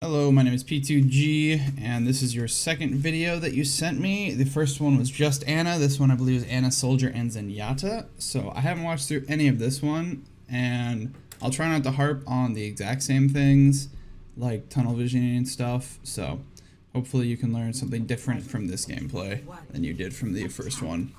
Hello, my name is P2G, and this is your second video that you sent me. The first one was just Ana. This one I believe is Ana, Soldier, and Zenyatta. So I haven't watched through any of this one, and I'll try not to harp on the exact same things, like tunnel visioning and stuff. So hopefully you can learn something different from this gameplay than you did from the first one.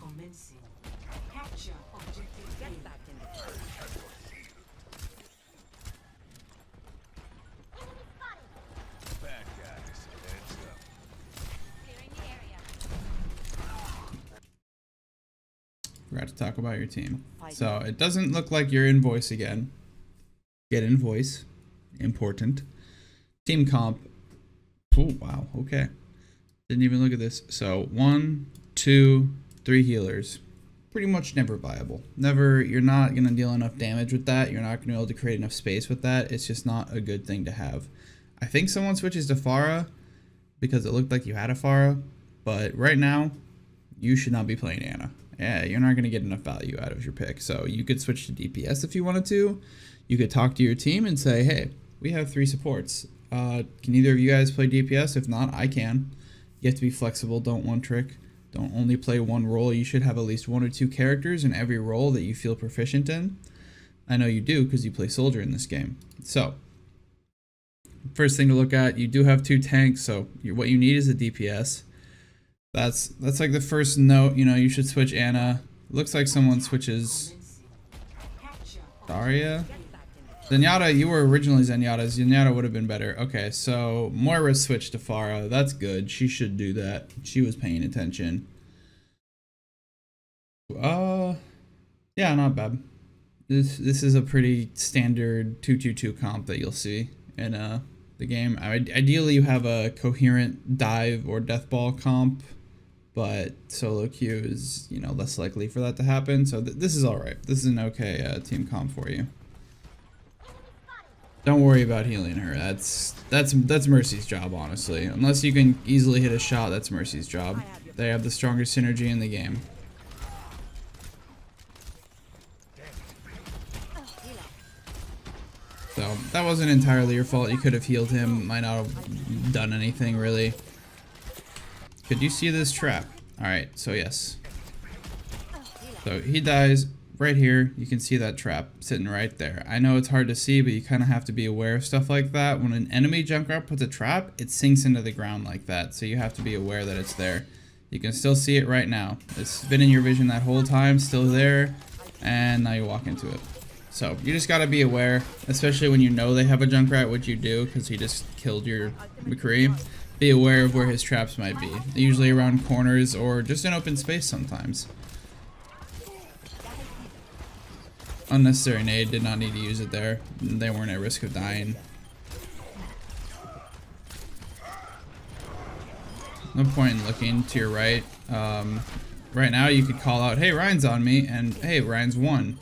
Forgot to talk about your team. So it doesn't look like you're in voice again. Get in voice. Important. Team comp. Oh, wow. Okay. Didn't even look at this. So 1, 2, 3 healers. Pretty much never viable. Never. You're not going to deal enough damage with that. You're not going to be able to create enough space with that. It's just not a good thing to have. I think someone switches to Pharah because it looked like you had a Pharah. But right now, you should not be playing Ana. Yeah, you're not going to get enough value out of your pick. So you could switch to DPS if you wanted to. You could talk to your team and say, hey, we have 3 supports. Can either of you guys play DPS? If not, I can. You have to be flexible. Don't one trick. Don't only play one role. You should have at least 1 or 2 characters in every role that you feel proficient in. I know you do because you play Soldier in this game. So first thing to look at, you do have 2 tanks. So what you need is a DPS. That's like the first note, you know, you should switch Ana. Looks like someone switches Daria. Zenyatta, you were originally Zenyatta. Zenyatta would have been better. Okay, so Moira switched to Pharah. That's good. She should do that. She was paying attention. Yeah, not bad. This is a pretty standard 2-2-2 comp that you'll see in the game. Ideally, you have a coherent dive or death ball comp, but solo queue is, you know, less likely for that to happen. So this is all right. This is an okay team comp for you. Don't worry about healing her. That's Mercy's job, honestly. Unless you can easily hit a shot, that's Mercy's job. They have the strongest synergy in the game. So that wasn't entirely your fault. You could have healed him. Might not have done anything really. Could you see this trap? Alright, so yes. So he dies right here. You can see that trap sitting right there. I know it's hard to see, but you kind of have to be aware of stuff like that. When an enemy Junkrat puts a trap, it sinks into the ground like that. So you have to be aware that it's there. You can still see it right now. It's been in your vision that whole time, still there, and now you walk into it. So you just gotta be aware, especially when you know they have a Junkrat, which you do, because he just killed your McCree. Be aware of where his traps might be. They're usually around corners or just in open space sometimes. Unnecessary nade, did not need to use it there. They weren't at risk of dying. No point in looking to your right. Right now you could call out, hey, Ryan's on me, and hey, Ryan's won.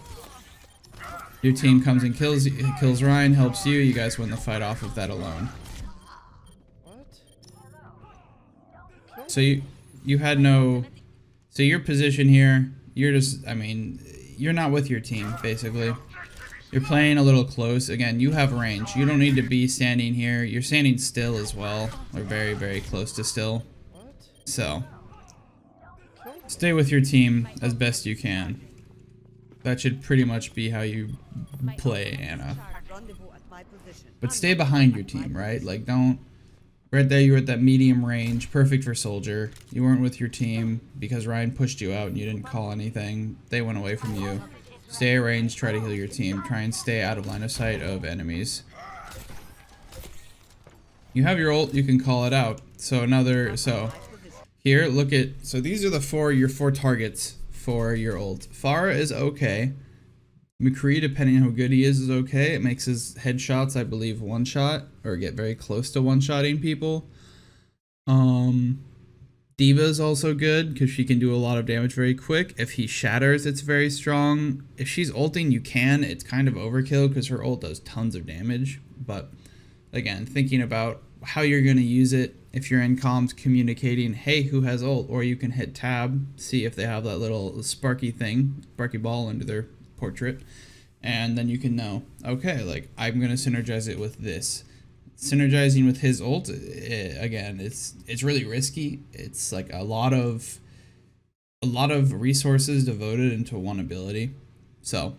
Your team comes and kills Ryan, helps you. You guys win the fight off of that alone. So you had no. So your position here, you're just. I mean, you're not with your team basically. You're playing a little close. Again, you have range. You don't need to be standing here. You're standing still as well, or very, very close to still. So stay with your team as best you can. That should pretty much be how you play Ana. But stay behind your team, right? Like, don't... Right there, you were at that medium range. Perfect for Soldier. You weren't with your team because Ryan pushed you out and you didn't call anything. They went away from you. Stay at range, try to heal your team. Try and stay out of line of sight of enemies. You have your ult, you can call it out. So here, look at... So these are your 4 targets for your ult. Pharah is okay. McCree, depending on how good he is okay. It makes his headshots, I believe, one-shot, or get very close to one-shotting people. Diva is also good, because she can do a lot of damage very quick. If he shatters, it's very strong. If she's ulting, you can. It's kind of overkill, because her ult does tons of damage. But, again, thinking about how you're going to use it, if you're in comms communicating, hey, who has ult? Or you can hit tab, see if they have that little sparky ball under their portrait, and then you can know, okay, like, I'm going to synergize it with this. synergizing with his ult, again, it's really risky. It's like a lot of resources devoted into one ability. So,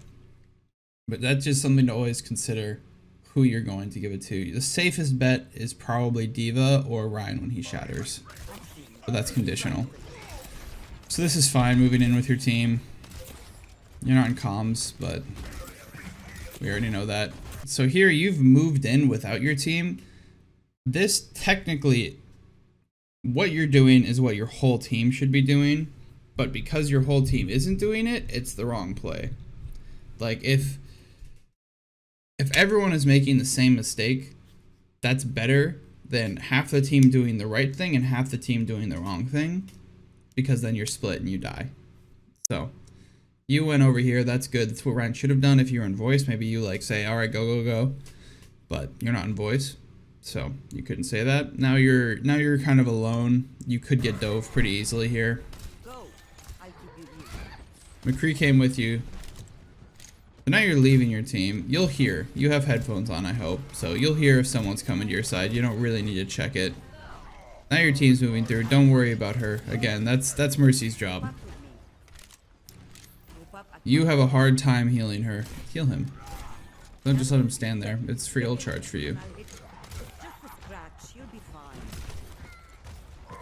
but that's just something to always consider who you're going to give it to. The safest bet is probably D.Va or Ryan when he shatters, but that's conditional. So this is fine, moving in with your team. You're not in comms, but we already know that. So here you've moved in without your team. This technically, what you're doing is what your whole team should be doing, but because your whole team isn't doing it, it's the wrong play. Like if everyone is making the same mistake, that's better than half the team doing the right thing and half the team doing the wrong thing, because then you're split and you die. So you went over here, that's good. That's what Ryan should have done if you were in voice. Maybe you like say, all right, go, but you're not in voice, so you couldn't say that. Now you're kind of alone. You could get dove pretty easily here. McCree came with you. So now you're leaving your team. You'll hear. You have headphones on, I hope. So you'll hear if someone's coming to your side. You don't really need to check it. Now your team's moving through. Don't worry about her. Again, that's Mercy's job. You have a hard time healing her. Heal him. Don't just let him stand there. It's free ult charge for you.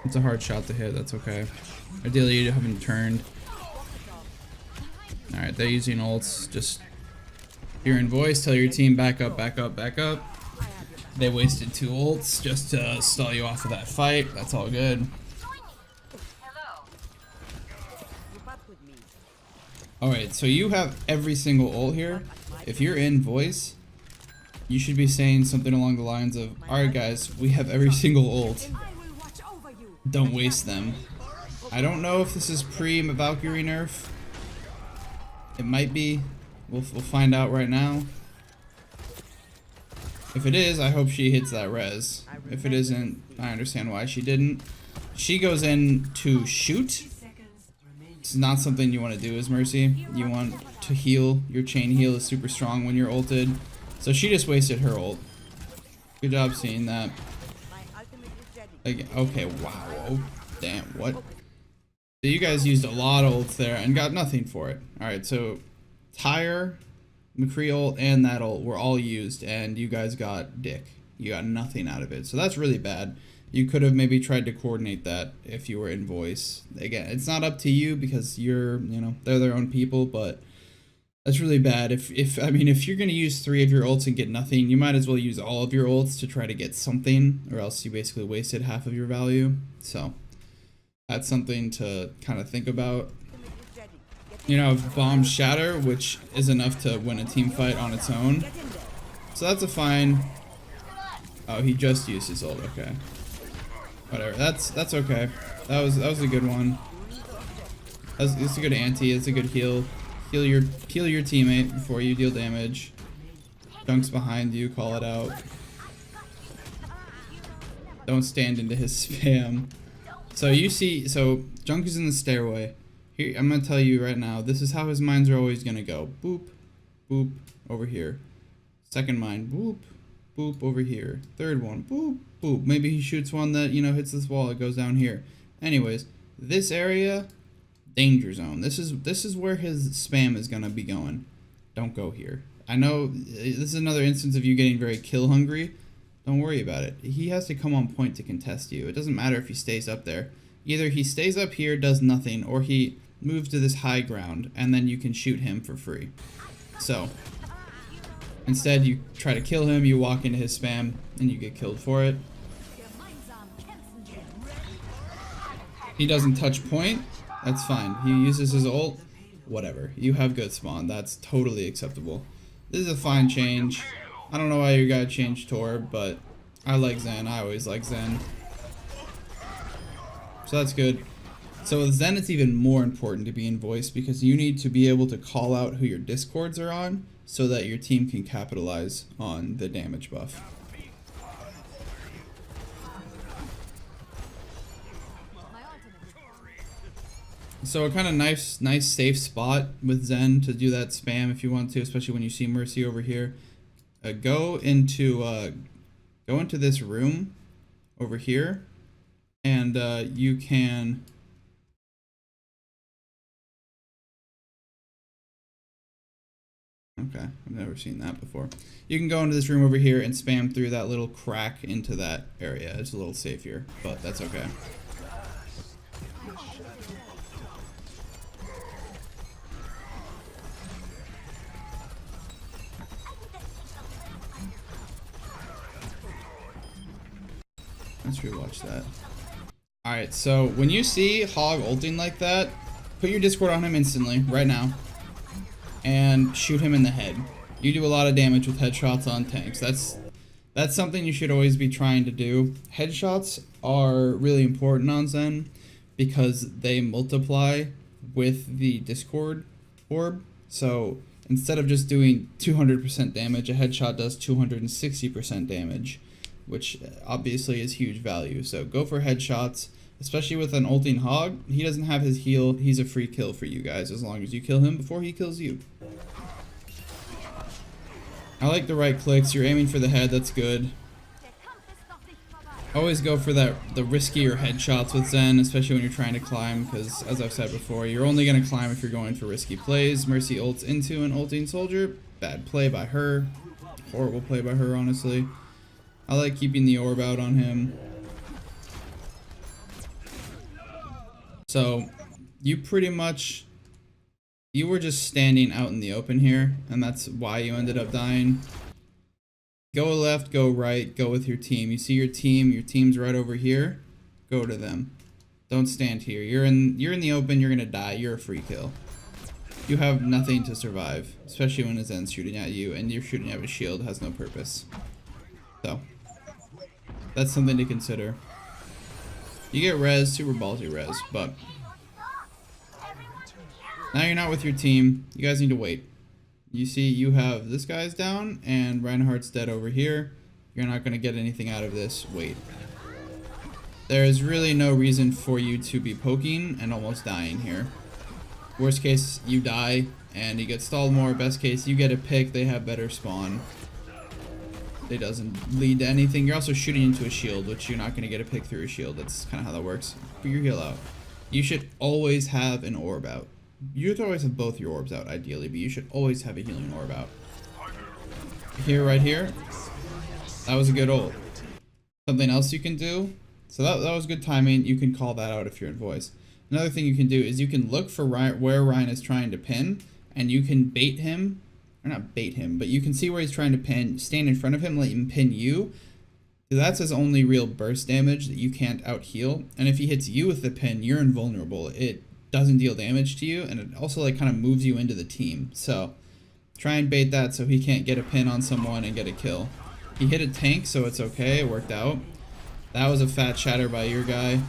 It's a hard shot to hit. That's okay. Ideally, you haven't turned. Alright, they're using ults. Just, if you're in voice, tell your team back up, back up, back up. They wasted 2 ults just to stall you off of that fight. That's all good. Alright, so you have every single ult here. If you're in voice, you should be saying something along the lines of, alright guys, we have every single ult. Don't waste them. I don't know if this is pre-Valkyrie nerf. It might be. We'll find out right now. If it is, I hope she hits that res. If it isn't, I understand why she didn't. She goes in to shoot. It's not something you want to do as Mercy. You want to heal. Your chain heal is super strong when you're ulted. So she just wasted her ult. Good job seeing that. Again, okay, wow. Oh, damn, what? So you guys used a lot of ults there and got nothing for it. Alright, so Tyre, McCree ult, and that ult were all used, and you guys got dick. You got nothing out of it. So that's really bad. You could have maybe tried to coordinate that if you were in voice. Again, it's not up to you because you're, you know, they're their own people, but that's really bad. I mean, if you're going to use 3 of your ults and get nothing, you might as well use all of your ults to try to get something, or else you basically wasted half of your value. So that's something to kind of think about. You know, bomb shatter, which is enough to win a team fight on its own. So that's a fine. Oh, he just used his ult. Okay. Whatever. That's okay. That was a good one. It's a good anti. It's a good heal. Heal your teammate before you deal damage. Junk's behind you. Call it out. Don't stand into his spam. So you see. So Junk is in the stairway. Here, I'm gonna tell you right now. This is how his mines are always gonna go. Boop, boop, over here. Second mine. Boop, boop, over here. Third one. Boop, boop. Maybe he shoots one that, you know, hits this wall. It goes down here. Anyways, this area, danger zone. This is where his spam is gonna be going. Don't go here. I know this is another instance of you getting very kill hungry. Don't worry about it. He has to come on point to contest you. It doesn't matter if he stays up there. Either he stays up here, does nothing, or he moves to this high ground, and then you can shoot him for free. So instead, you try to kill him, you walk into his spam, and you get killed for it. He doesn't touch point. That's fine. He uses his ult. Whatever. You have good spawn. That's totally acceptable. This is a fine change. I don't know why you gotta change Tor, but I like Zen. I always like Zen. So that's good. So with Zen, it's even more important to be in voice because you need to be able to call out who your discords are on so that your team can capitalize on the damage buff. So a kind of nice safe spot with Zen to do that spam if you want to, especially when you see Mercy over here. Go into go into this room over here, and you can okay, I've never seen that before. You can go into this room over here and spam through that little crack into that area. It's a little safer, but that's okay. Let's rewatch that. Alright, so when you see Hog ulting like that, put your Discord on him instantly, right now, and shoot him in the head. You do a lot of damage with headshots on tanks. That's something you should always be trying to do. Headshots are really important on Zen because they multiply with the Discord orb. So instead of just doing 200% damage, a headshot does 260% damage, which obviously is huge value. So go for headshots, especially with an ulting Hog. He doesn't have his heal. He's a free kill for you guys as long as you kill him before he kills you. I like the right clicks. You're aiming for the head. That's good. Always go for the riskier headshots with Zen, especially when you're trying to climb, because as I've said before, you're only going to climb if you're going for risky plays. Mercy ults into an ulting soldier. Bad play by her. Horrible play by her, honestly. I like keeping the orb out on him. So, you pretty much... You were just standing out in the open here, and that's why you ended up dying. Go left, go right, go with your team. You see your team's right over here. Go to them. Don't stand here. You're in the open, you're gonna die. You're a free kill. You have nothing to survive, especially when a Zen's shooting at you and you're shooting at a shield. It has no purpose. So, that's something to consider. You get res, super ballsy res, but now you're not with your team. You guys need to wait. You see you have this guy's down and Reinhardt's dead over here. You're not going to get anything out of this. Wait. There is really no reason for you to be poking and almost dying here. Worst case, you die and you get stalled more. Best case, you get a pick. They have better spawn. It doesn't lead to anything. You're also shooting into a shield, which you're not going to get a pick through a shield. That's kind of how that works. Put your heal out. You should always have an orb out. You should always have both your orbs out, ideally, but you should always have a healing orb out. Here, right here. That was a good ult. Something else you can do. So that was good timing. You can call that out if you're in voice. Another thing you can do is you can look for where Ryan is trying to pin, and you can bait him. Or not bait him, but you can see where he's trying to pin, stand in front of him, let him pin you. That's his only real burst damage that you can't out heal. And if he hits you with the pin, you're invulnerable. It doesn't deal damage to you, and it also like kind of moves you into the team. So try and bait that so he can't get a pin on someone and get a kill. He hit a tank, so it's okay. It worked out. That was a fat shatter by your guy.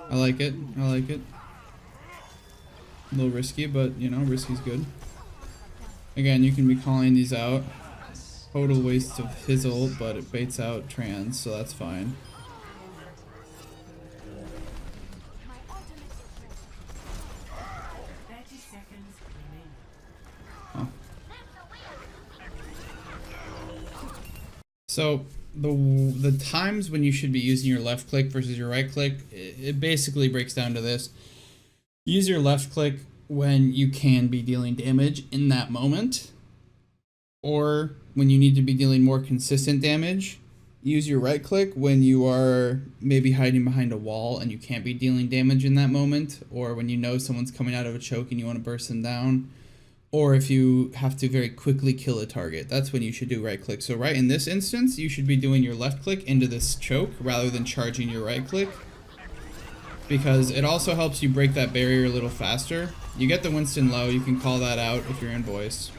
I like it. I like it. A little risky, but you know, risky's good. Again, you can be calling these out. Total waste of his ult, but it baits out trans, so that's fine. Huh. So the times when you should be using your left click versus your right click, it basically breaks down to this. Use your left click when you can be dealing damage in that moment, or when you need to be dealing more consistent damage. Use your right click when you are maybe hiding behind a wall and you can't be dealing damage in that moment, or when you know someone's coming out of a choke and you want to burst them down, or if you have to very quickly kill a target. That's when you should do right click. So right in this instance, you should be doing your left click into this choke rather than charging your right click, because it also helps you break that barrier a little faster. You get the Winston low, you can call that out if you're in voice.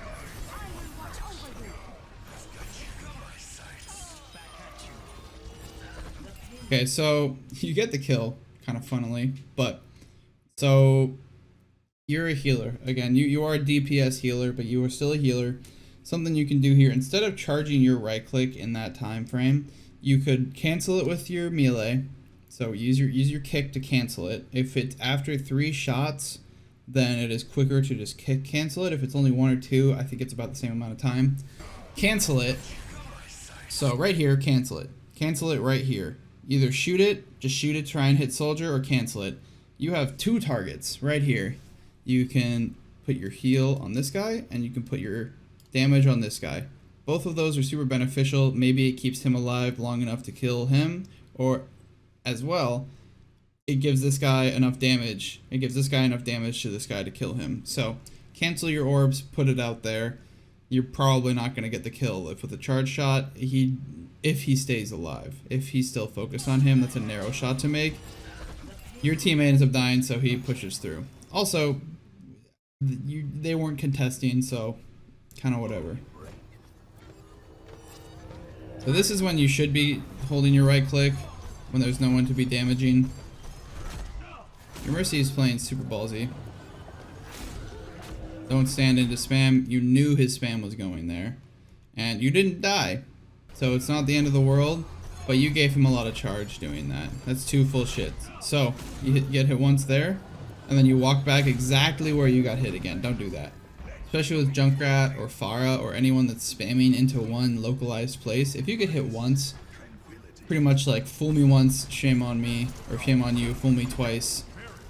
Okay, so you get the kill, kind of funnily, but so you're a healer. Again, you are a DPS healer, but you are still a healer. Something you can do here, instead of charging your right click in that time frame, you could cancel it with your melee. So use your kick to cancel it. If it's after 3 shots, then it is quicker to just cancel it. If it's only 1 or 2, I think it's about the same amount of time. Cancel it. So right here, cancel it. Cancel it right here. Either shoot it, just shoot it, try and hit soldier, or cancel it. You have 2 targets right here. You can put your heal on this guy, and you can put your damage on this guy. Both of those are super beneficial. Maybe it keeps him alive long enough to kill him, or as well, it gives this guy enough damage. It gives this guy enough damage to this guy to kill him. So cancel your orbs, put it out there. You're probably not going to get the kill. If with a charge shot, if he stays alive. If he's still focused on him, that's a narrow shot to make. Your teammate ends up dying, so he pushes through. Also, they weren't contesting, so kind of whatever. So this is when you should be holding your right click, when there's no one to be damaging. Your Mercy is playing super ballsy. Don't stand into spam. You knew his spam was going there. And you didn't die. So it's not the end of the world, but you gave him a lot of charge doing that. That's 2 full shits. So you get hit once there, and then you walk back exactly where you got hit again. Don't do that. Especially with Junkrat or Pharah or anyone that's spamming into one localized place. If you get hit once, pretty much like fool me once, shame on me, or shame on you, fool me twice,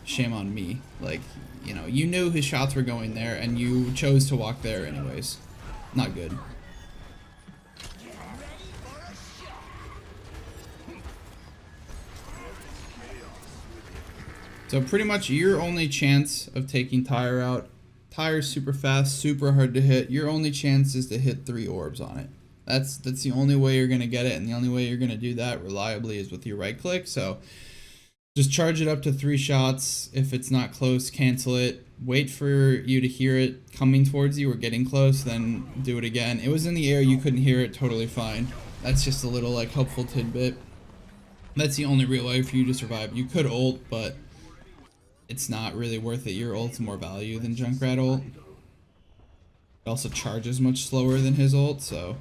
shame on me. Like, you know, you knew his shots were going there and you chose to walk there anyways. Not good. So pretty much your only chance of taking Tyre out, Tyre's super fast, super hard to hit. Your only chance is to hit 3 orbs on it. That's the only way you're gonna get it, and the only way you're gonna do that reliably is with your right click. So just charge it up to 3 shots. If it's not close, cancel it. Wait for you to hear it coming towards you or getting close, then do it again. It was in the air, you couldn't hear it, totally fine. That's just a little like helpful tidbit. That's the only real way for you to survive. You could ult, but it's not really worth it. Your ult's more value than Junkrat ult. It also charges much slower than his ult, so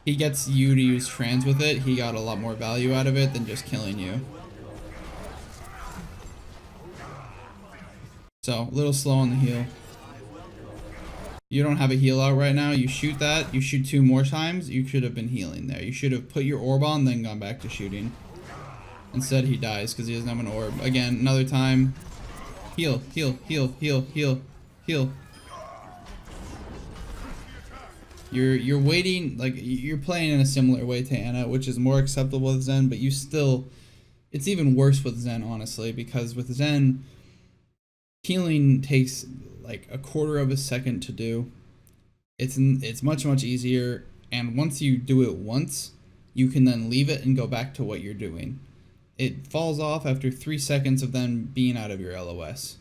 he gets you to use trans with it. He got a lot more value out of it than just killing you. So, a little slow on the heal. You don't have a heal out right now. You shoot that. You shoot 2 more times. You should have been healing there. You should have put your orb on, then gone back to shooting. Instead, he dies because he doesn't have an orb. Again, another time. Heal, heal, heal, heal, heal, heal. You're waiting, like, you're playing in a similar way to Ana, which is more acceptable with Zen, but you still, it's even worse with Zen, honestly, because with Zen, healing takes like a quarter of a second to do. It's much easier, and once you do it once, you can then leave it and go back to what you're doing. It falls off after 3 seconds of them being out of your LOS.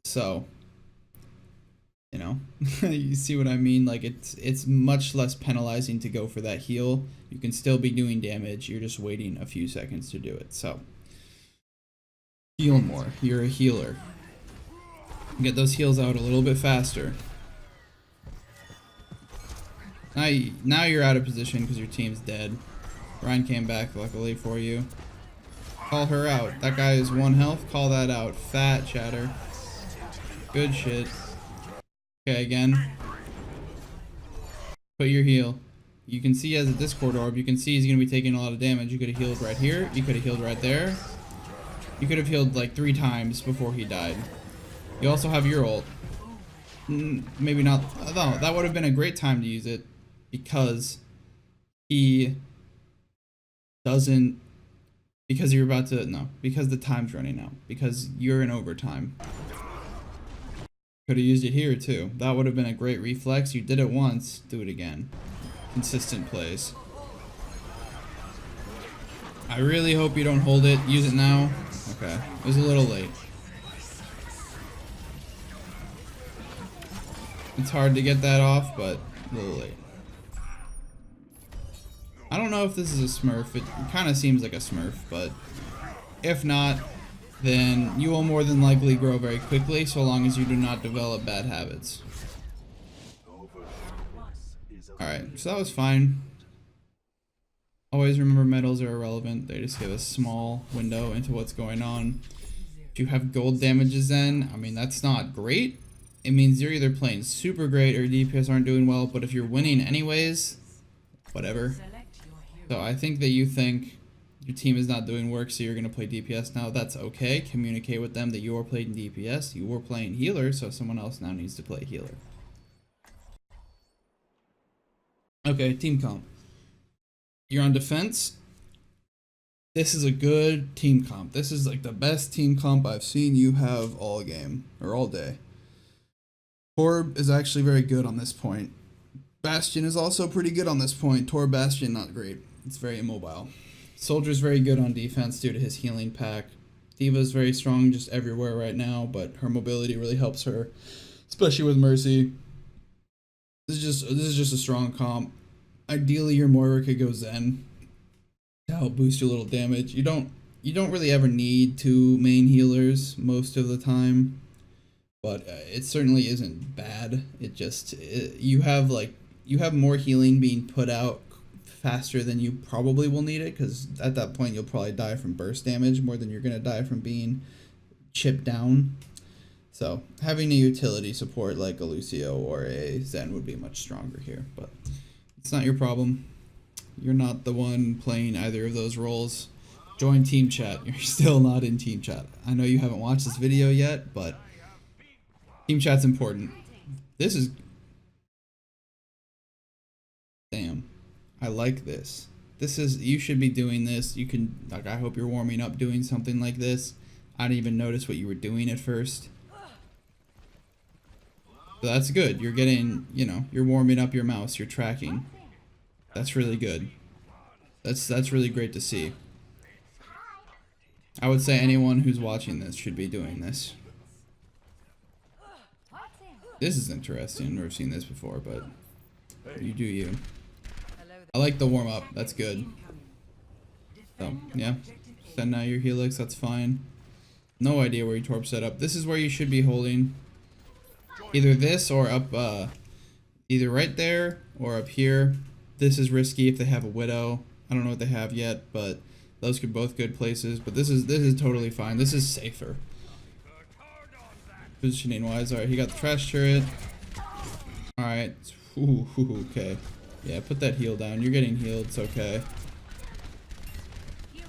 So, you know, you see what I mean? Like, it's much less penalizing to go for that heal. You can still be doing damage. You're just waiting a few seconds to do it. So, heal more. You're a healer. Get those heals out a little bit faster. Now you're out of position because your team's dead. Ryan came back, luckily for you. Call her out. That guy is 1 health. Call that out. Fat chatter. Good shit. Okay, again. Put your heal. You can see as a Discord orb, you can see he's going to be taking a lot of damage. You could have healed right here. You could have healed right there. You could have healed like 3 times before he died. You also have your ult. Maybe not. No, that would have been a great time to use it because he doesn't. Because you're about to. No, because the time's running out. Because you're in overtime. Could have used it here too. That would have been a great reflex. You did it once. Do it again. Consistent plays. I really hope you don't hold it. Use it now. Okay. It was a little late. It's hard to get that off, but a little late. I don't know if this is a smurf. It kind of seems like a smurf, but if not, then you will more than likely grow very quickly so long as you do not develop bad habits. Alright, so that was fine. Always remember medals are irrelevant. They just give a small window into what's going on. You have gold damages then. I mean, that's not great. It means you're either playing super great or DPS aren't doing well, but if you're winning anyways, whatever. So I think that you think your team is not doing work, so you're going to play DPS now. That's okay. Communicate with them that you are playing DPS. You were playing healer, so someone else now needs to play healer. Okay, team comp. You're on defense. This is a good team comp. This is like the best team comp I've seen you have all game, or all day. Torb is actually very good on this point. Bastion is also pretty good on this point. Torb, Bastion, not great. It's very immobile. Soldier's very good on defense due to his healing pack. D.Va's very strong just everywhere right now, but her mobility really helps her, especially with Mercy. This is just a strong comp. Ideally, your Moira could go Zen to help boost your little damage. You don't really ever need two main healers most of the time, but it certainly isn't bad. You have more healing being put out faster than you probably will need it, because at that point you'll probably die from burst damage more than you're gonna die from being chipped down. So having a utility support like a Lucio or a Zen would be much stronger here, but it's not your problem. You're not the one playing either of those roles. Join team chat. You're still not in team chat. I know you haven't watched this video yet, but team chat's important. This is... Damn. I like this. You should be doing this. You can, like, I hope you're warming up doing something like this. I didn't even notice what you were doing at first. So that's good. You're getting, you're warming up your mouse. You're tracking. That's really good. That's really great to see. I would say anyone who's watching this should be doing this. This is interesting. I've never seen this before, but you do you. I like the warm up. That's good. So, yeah. Send out your Helix. That's fine. No idea where your Torp set up. This is where you should be holding. Either this or up, either right there or up here. This is risky if they have a Widow. I don't know what they have yet, but those could both good places. But this is totally fine. This is safer. Positioning wise, alright, he got the trash turret. Alright. Okay. Yeah, put that heal down. You're getting healed, it's okay.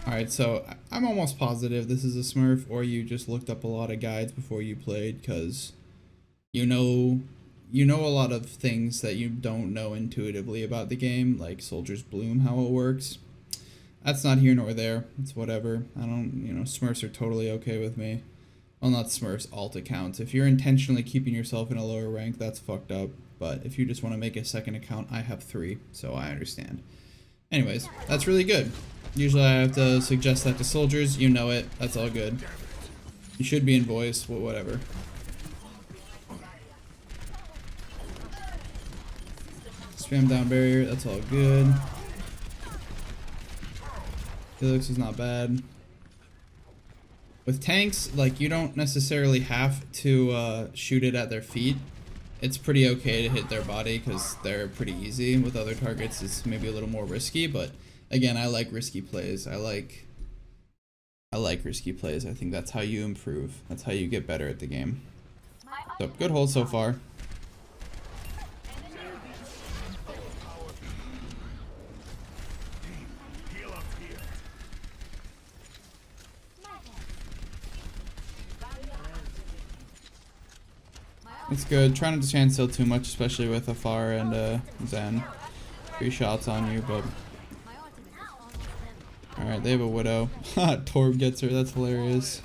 Alright, so I'm almost positive this is a Smurf, or you just looked up a lot of guides before you played, because you know a lot of things that you don't know intuitively about the game, like Soldier's Bloom, how it works. That's not here nor there. It's whatever. Smurfs are totally okay with me. Well, not Smurfs, alt accounts. If you're intentionally keeping yourself in a lower rank, that's fucked up. But if you just want to make a second account, I have 3, so I understand. Anyways, that's really good. Usually I have to suggest that to soldiers. You know it. That's all good. You should be in voice, but whatever. Spam down barrier. That's all good. Helix is not bad. With tanks, like, you don't necessarily have to shoot it at their feet. It's pretty okay to hit their body because they're pretty easy. With other targets, it's maybe a little more risky, but again, I like risky plays. I like risky plays. I think that's how you improve. That's how you get better at the game. So, good hold so far. It's good. Try not to stand still too much, especially with Afar and Zen. 3 shots on you, but... Alright, they have a Widow. Torb gets her. That's hilarious.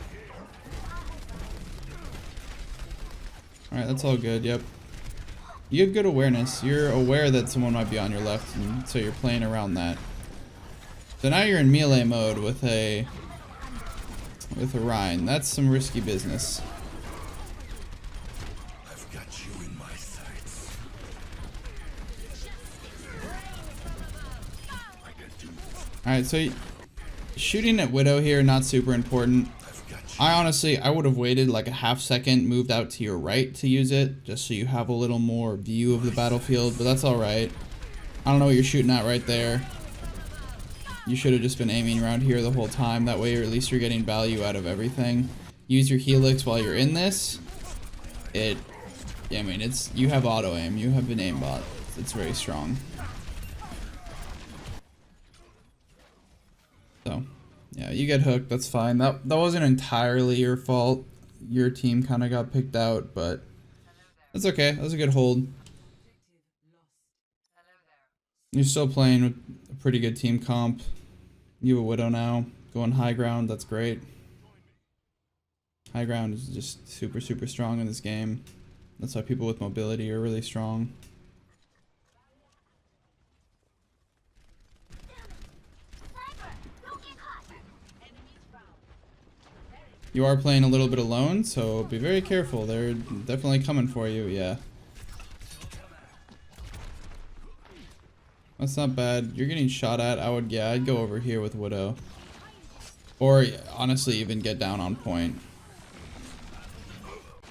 Alright, that's all good. Yep. You have good awareness. You're aware that someone might be on your left, and so you're playing around that. So now you're in melee mode with a Rhine. That's some risky business. Alright, so shooting at Widow here, not super important. I would have waited like a half second, moved out to your right to use it, just so you have a little more view of the battlefield, but that's alright. I don't know what you're shooting at right there. You should have just been aiming around here the whole time, that way at least you're getting value out of everything. use your helix while you're in this, I mean, you have auto aim, you have an aimbot. It's very strong. So, yeah, you get hooked, that's fine. That wasn't entirely your fault. Your team kind of got picked out, but that's okay. That was a good hold. You're still playing with a pretty good team comp. You have a Widow now. Going high ground, that's great. High ground is just super, super strong in this game. That's why people with mobility are really strong. You are playing a little bit alone, so be very careful. They're definitely coming for you, yeah. That's not bad. You're getting shot at. I'd go over here with Widow. Or honestly, even get down on point.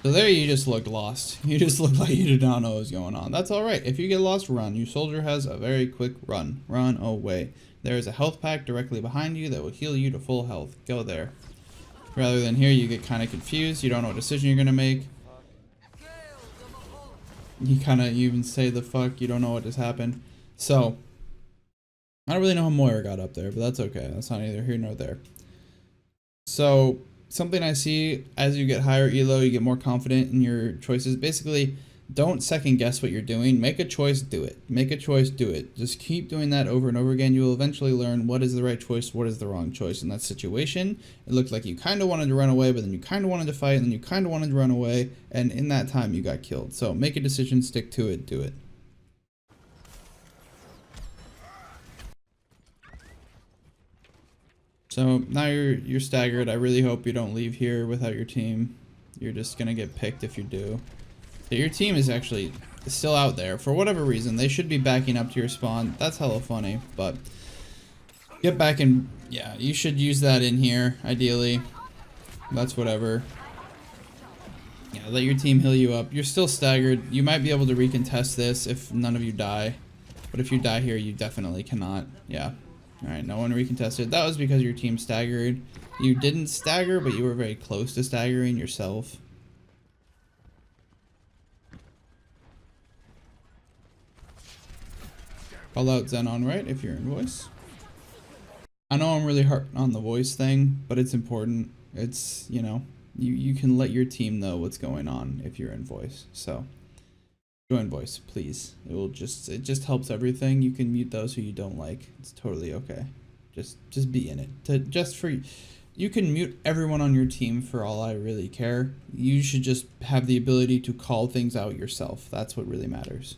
So there you just looked lost. You just looked like you did not know what was going on. That's alright. If you get lost, run. Your soldier has a very quick run. Run away. There is a health pack directly behind you that will heal you to full health. Go there. Rather than here, you get kind of confused. You don't know what decision you're going to make. You even say the fuck. You don't know what just happened. So, I don't really know how Moira got up there, but that's okay. That's not neither here nor there. So, something I see as you get higher elo, you get more confident in your choices. Basically, don't second guess what you're doing. Make a choice, do it. Make a choice, do it. Just keep doing that over and over again. You will eventually learn what is the right choice, what is the wrong choice in that situation. It looked like you kind of wanted to run away, but then you kind of wanted to fight, and then you kind of wanted to run away, and in that time you got killed. So make a decision, stick to it, do it. So now you're staggered. I really hope you don't leave here without your team. You're just gonna get picked if you do. So your team is actually still out there for whatever reason. They should be backing up to your spawn. That's hella funny, but get back and yeah, you should use that in here ideally. That's whatever. Yeah, let your team heal you up. You're still staggered. You might be able to recontest this if none of you die, but if you die here, you definitely cannot. Yeah. Alright, no one recontested. That was because your team staggered. You didn't stagger, but you were very close to staggering yourself. Call out Zen on right if you're in voice. I know I'm really hard on the voice thing, but it's important. It's, you know, you can let your team know what's going on if you're in voice. So join voice, please. It just helps everything. You can mute those who you don't like. It's totally okay. Just be in it. You can mute everyone on your team for all I really care. You should just have the ability to call things out yourself. That's what really matters.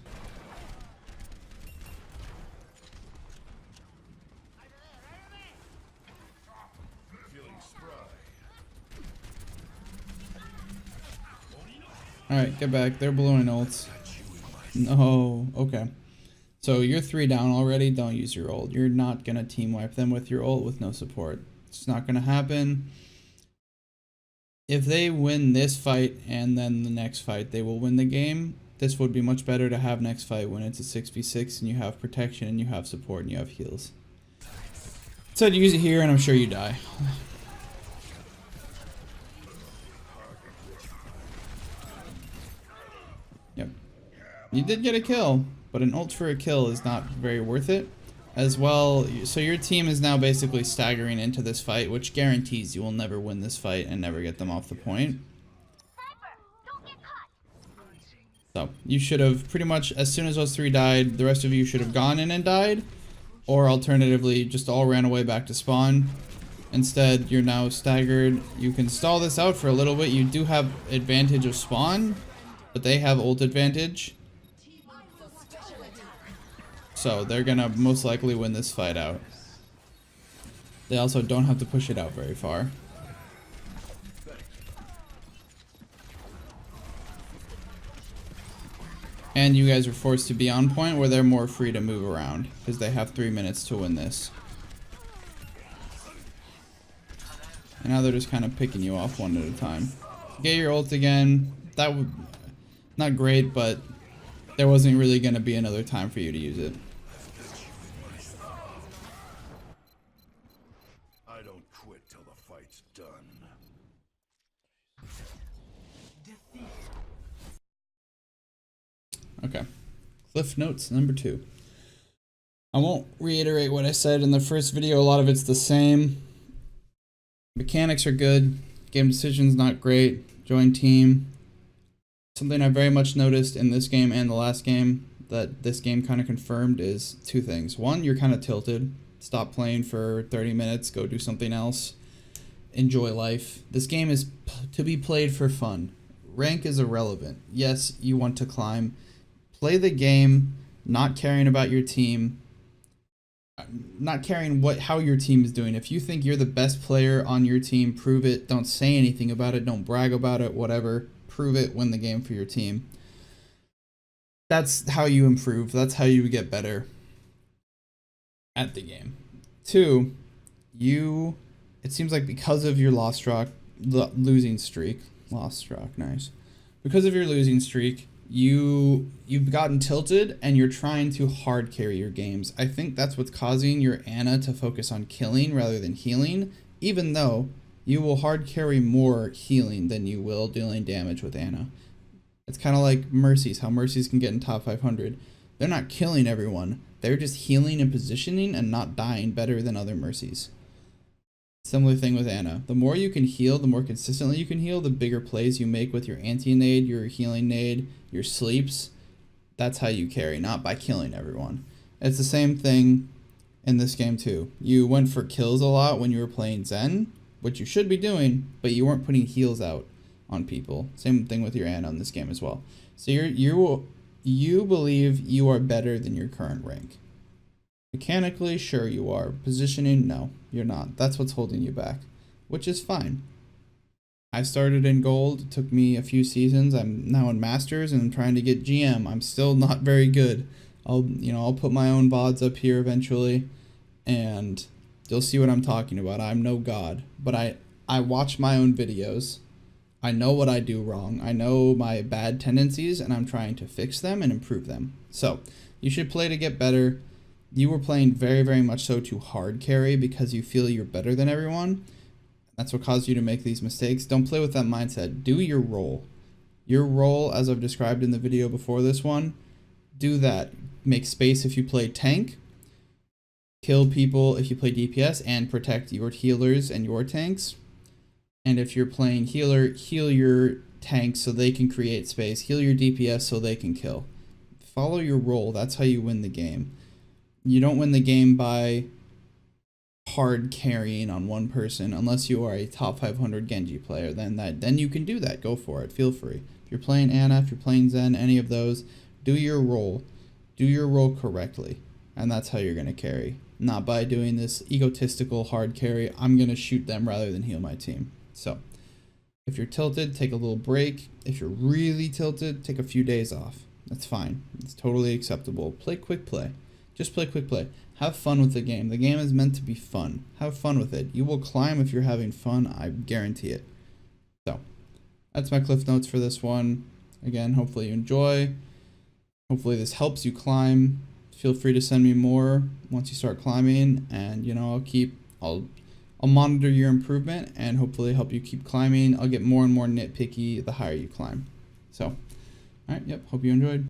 Alright, get back. They're blowing ults. No, okay. So you're 3 down already. Don't use your ult. You're not gonna team wipe them with your ult with no support. It's not gonna happen. If they win this fight and then the next fight, they will win the game. This would be much better to have next fight when it's a 6v6 and you have protection and you have support and you have heals. So I'd use it here and I'm sure you die. Yep. You did get a kill, but an ult for a kill is not very worth it. As well, so your team is now basically staggering into this fight, which guarantees you will never win this fight and never get them off the point. So, you should have pretty much, as soon as those 3 died, the rest of you should have gone in and died. Or alternatively, just all ran away back to spawn. Instead, you're now staggered. You can stall this out for a little bit. You do have advantage of spawn, but they have ult advantage. So they're gonna most likely win this fight out. They also don't have to push it out very far. And you guys are forced to be on point where they're more free to move around because they have 3 minutes to win this. And now they're just kind of picking you off one at a time. Get your ult again. That would not great, but there wasn't really going to be another time for you to use it. I don't quit till the fight's done. Okay. Cliff notes number 2. I won't reiterate what I said in the first video. A lot of it's the same. Mechanics are good. Game decisions not great. Join team. Something I very much noticed in this game and the last game that this game kind of confirmed is 2 things. One, you're kind of tilted. Stop playing for 30 minutes. Go do something else. Enjoy life. This game is to be played for fun. Rank is irrelevant. Yes, you want to climb. Play the game, not caring about your team. Not caring how your team is doing. If you think you're the best player on your team, prove it. Don't say anything about it. Don't brag about it. Whatever. Prove it. Win the game for your team. That's how you improve. That's how you get better at the game. 2, it seems like because of your losing streak, nice. Because of your losing streak, you've gotten tilted and you're trying to hard carry your games. I think that's what's causing your Ana to focus on killing rather than healing, even though you will hard carry more healing than you will dealing damage with Ana. It's kind of like Mercies, how Mercies can get in top 500. They're not killing everyone. They're just healing and positioning and not dying better than other Mercies. Similar thing with Ana. The more you can heal, the more consistently you can heal, the bigger plays you make with your anti-nade, your healing nade, your sleeps. That's how you carry, not by killing everyone. It's the same thing in this game too. You went for kills a lot when you were playing Zen, which you should be doing, but you weren't putting heals out on people. Same thing with your Ana in this game as well. So you believe you are better than your current rank. Mechanically, sure you are. Positioning, no, you're not. That's what's holding you back, which is fine. I started in gold. It took me a few seasons. I'm now in masters and I'm trying to get GM. I'm still not very good. I'll put my own VODs up here eventually and you'll see what I'm talking about. I'm no god, but I watch my own videos. I know what I do wrong. I know my bad tendencies and I'm trying to fix them and improve them. So you should play to get better. You were playing very, very much so to hard carry because you feel you're better than everyone. That's what caused you to make these mistakes. Don't play with that mindset. Do your role. Your role, as I've described in the video before this one, do that. Make space if you play tank. Kill people if you play DPS and protect your healers and your tanks. And if you're playing healer, heal your tanks so they can create space. Heal your DPS so they can kill. Follow your role. That's how you win the game. You don't win the game by hard carrying on one person unless you are a top 500 Genji player. Then you can do that. Go for it. Feel free. If you're playing Ana, if you're playing Zen, any of those, do your role. Do your role correctly. And that's how you're going to carry. Not by doing this egotistical hard carry. I'm going to shoot them rather than heal my team. So if you're tilted, take a little break. If you're really tilted, take a few days off. That's fine. It's totally acceptable. Play quick play. Just play quick play. Have fun with the game. The game is meant to be fun. Have fun with it. You will climb if you're having fun. I guarantee it. So, that's my cliff notes for this one. Again, hopefully you enjoy. Hopefully this helps you climb. Feel free to send me more once you start climbing. And, I'll monitor your improvement and hopefully help you keep climbing. I'll get more and more nitpicky the higher you climb. So, alright, yep, hope you enjoyed.